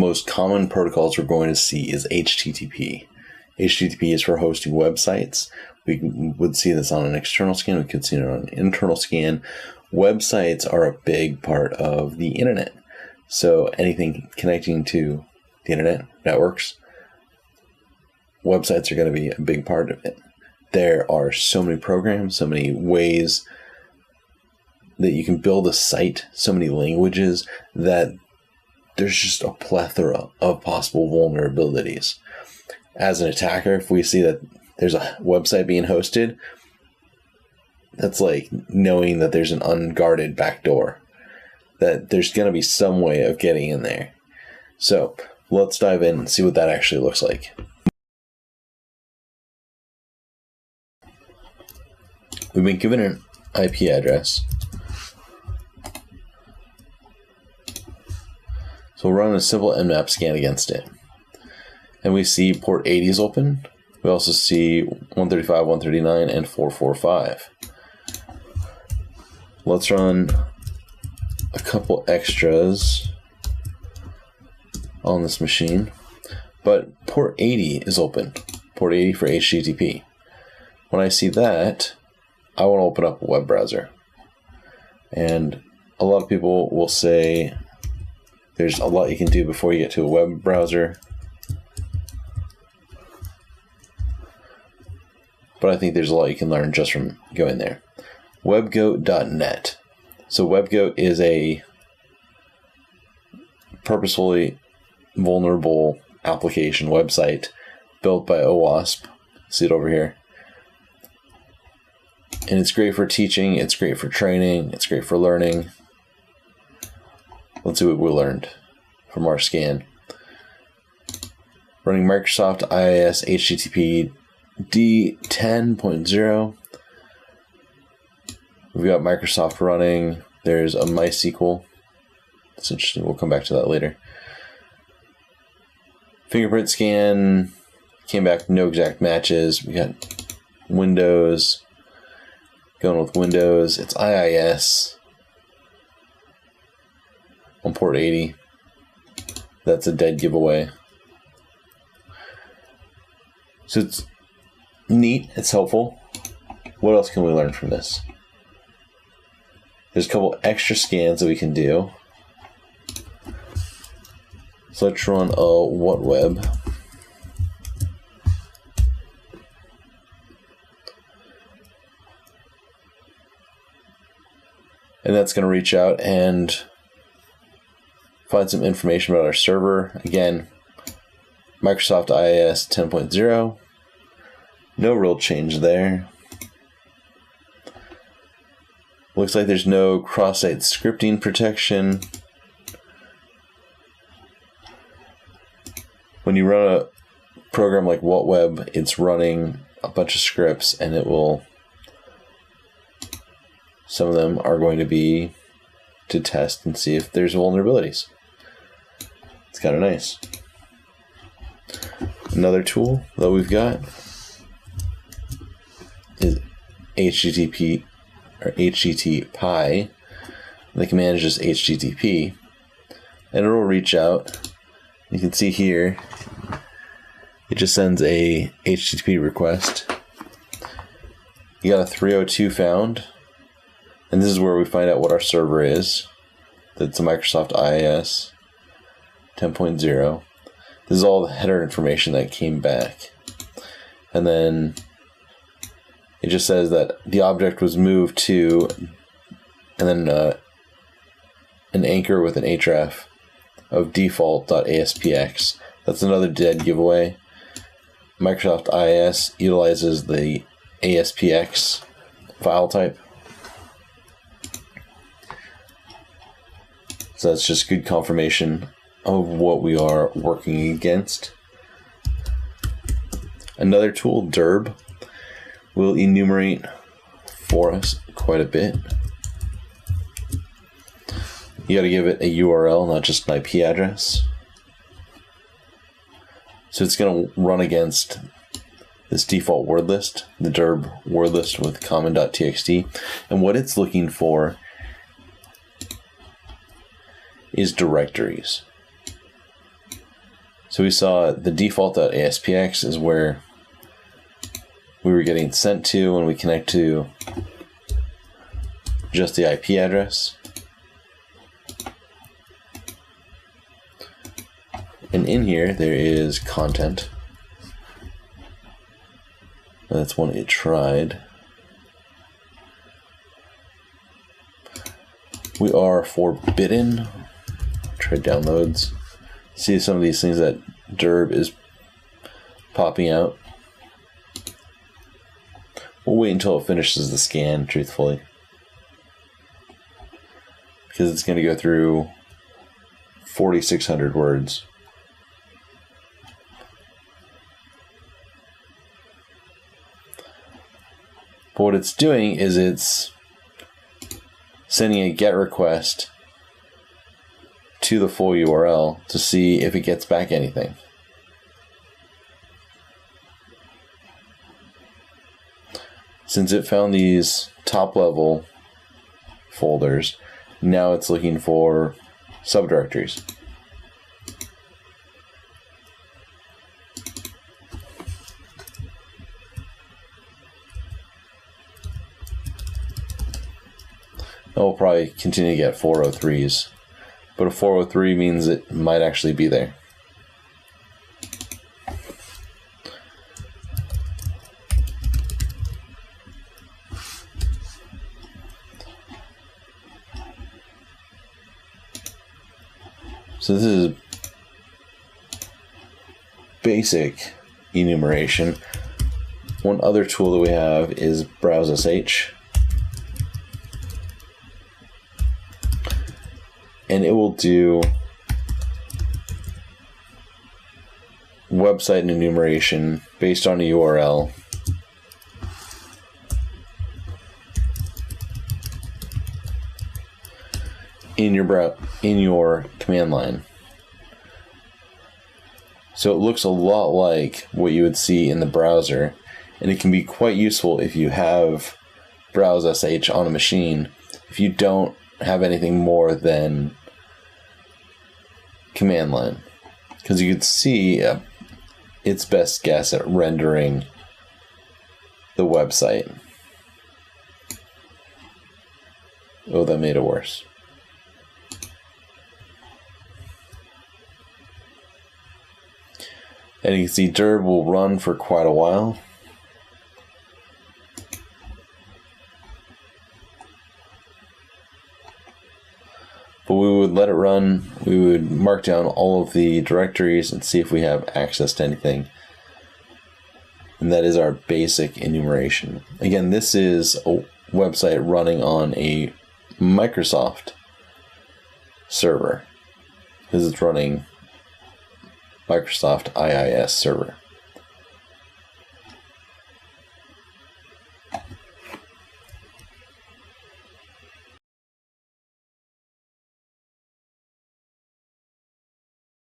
Most common protocols we're going to see is HTTP. HTTP is for hosting websites. We would see this on an external scan. We could see it on an internal scan. Websites are a big part of the internet. So anything connecting to the internet, networks, websites are going to be a big part of it. There are so many programs, so many ways that you can build a site, so many languages, that there's just a plethora of possible vulnerabilities. As an attacker, if we see that there's a website being hosted, that's like knowing that there's an unguarded backdoor, that there's going to be some way of getting in there. So let's dive in and see what that actually looks like. We've been given an IP address. So we'll run a simple nmap scan against it. And we see port 80 is open. We also see 135, 139, and 445. Let's run a couple extras on this machine. But port 80 is open. Port 80 for HTTP. When I see that, I want to open up a web browser. And a lot of people will say there's a lot you can do before you get to a web browser. But I think there's a lot you can learn just from going there. Webgoat.net. So Webgoat is a purposefully vulnerable application website built by OWASP. See it over here. And it's great for teaching, it's great for training, it's great for learning. Let's see what we learned from our scan. Running Microsoft IIS HTTP D10.0. We've got Microsoft running. There's a MySQL. That's interesting. We'll come back to that later. Fingerprint scan. Came back no exact matches. We got Windows. Going with Windows. It's IIS. On port 80. That's a dead giveaway. So it's neat. It's helpful. What else can we learn from this? There's a couple extra scans that we can do. So let's run a whatweb. And that's going to reach out and find some information about our server. Again, Microsoft IIS 10.0. No real change there. Looks like there's no cross-site scripting protection. When you run a program like whatweb, it's running a bunch of scripts, and it will. Some of them are going to be to test and see if there's vulnerabilities. It's kind of nice. Another tool that we've got is HTTP or HTTP. The command is just HTTP, and it will reach out. You can see here, it just sends a HTTP request. You got a 302 found, and this is where we find out what our server is. That's a Microsoft IIS 10.0. This is all the header information that came back. And then it just says that the object was moved to, and then an anchor with an href of default.aspx. That's another dead giveaway. Microsoft IIS utilizes the ASPX file type. So that's just good confirmation of what we are working against. Another tool, Derb, will enumerate for us quite a bit. You got to give it a URL, not just an IP address. So it's going to run against this default word list, the Derb word list with common.txt. And what it's looking for is directories. So we saw the default.aspx is where we were getting sent to when we connect to just the IP address. And in here, there is content. That's one it tried. We are forbidden. Try downloads. See some of these things that derb is popping out. We'll wait until it finishes the scan, truthfully, because it's going to go through 4,600 words. But what it's doing is it's sending a GET request to the full URL to see if it gets back anything. Since it found these top level folders, now it's looking for subdirectories. And we'll probably continue to get 403s, but a 403 means it might actually be there. So this is basic enumeration. One other tool that we have is browse.sh, and it will do website enumeration based on a URL in your command line. So it looks a lot like what you would see in the browser, and it can be quite useful if you have browse.sh on a machine if you don't have anything more than command line, because you could see its best guess at rendering the website. Oh, that made it worse. And you can see derb will run for quite a while. But we would let it run. We would mark down all of the directories and see if we have access to anything. And that is our basic enumeration. Again, this is a website running on a Microsoft server, because it's running Microsoft IIS server.